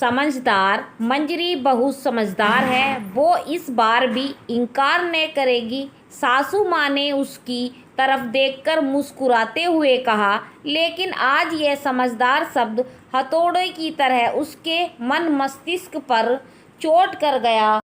समझदार मंजरी बहुत समझदार है, वो इस बार भी इनकार न करेगी। सासू माँ ने उसकी तरफ देखकर मुस्कुराते हुए कहा, लेकिन आज यह समझदार शब्द हथौड़े की तरह उसके मन मस्तिष्क पर चोट कर गया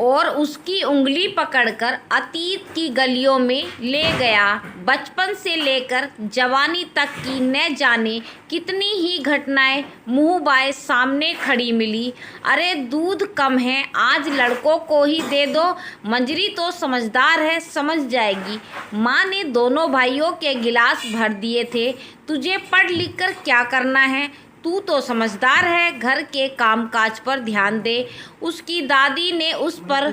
और उसकी उंगली पकड़कर अतीत की गलियों में ले गया। बचपन से लेकर जवानी तक की न जाने कितनी ही घटनाएं मुंह बाएं सामने खड़ी मिली। अरे दूध कम है, आज लड़कों को ही दे दो, मंजरी तो समझदार है, समझ जाएगी। माँ ने दोनों भाइयों के गिलास भर दिए थे। तुझे पढ़ लिख कर क्या करना है, तू तो समझदार है, घर के कामकाज पर ध्यान दे। उसकी दादी ने उस पर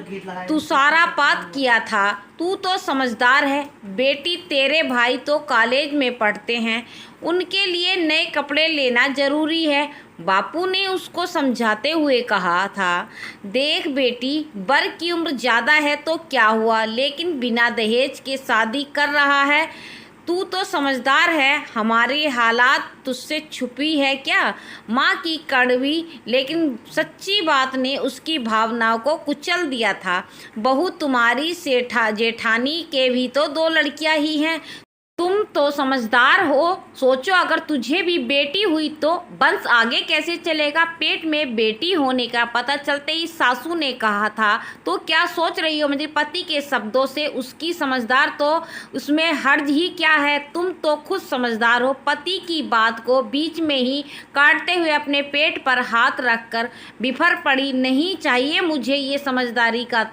तुषारापात किया था। तू तो समझदार है बेटी, तेरे भाई तो कॉलेज में पढ़ते हैं, उनके लिए नए कपड़े लेना जरूरी है, बापू ने उसको समझाते हुए कहा था। देख बेटी, बर की उम्र ज़्यादा है तो क्या हुआ, लेकिन बिना दहेज के शादी कर रहा है। तू तो समझदार है, हमारी हालात तुझसे छुपी है क्या। माँ की कड़वी लेकिन सच्ची बात ने उसकी भावनाओं को कुचल दिया था। बहू, तुम्हारी जेठानी के भी तो 2 लड़कियां ही हैं, तुम तो समझदार हो, सोचो अगर तुझे भी बेटी हुई तो वंश आगे कैसे चलेगा। पेट में बेटी होने का पता चलते ही सासू ने कहा था, तो क्या सोच रही हो। मुझे पति के शब्दों से उसकी समझदार तो उसमें हर्ज ही क्या है, तुम तो खुद समझदार हो। पति की बात को बीच में ही काटते हुए अपने पेट पर हाथ रखकर बिफर पड़ी। नहीं चाहिए मुझे ये समझदारी का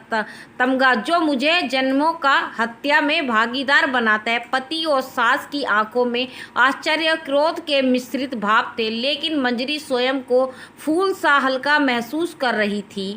तमगा जो मुझे जन्मों का हत्या में भागीदार बनाता है। पति और सास की आंखों में आश्चर्य क्रोध के मिश्रित भाव थे, लेकिन मंजरी स्वयं को फूल सा हल्का महसूस कर रही थी।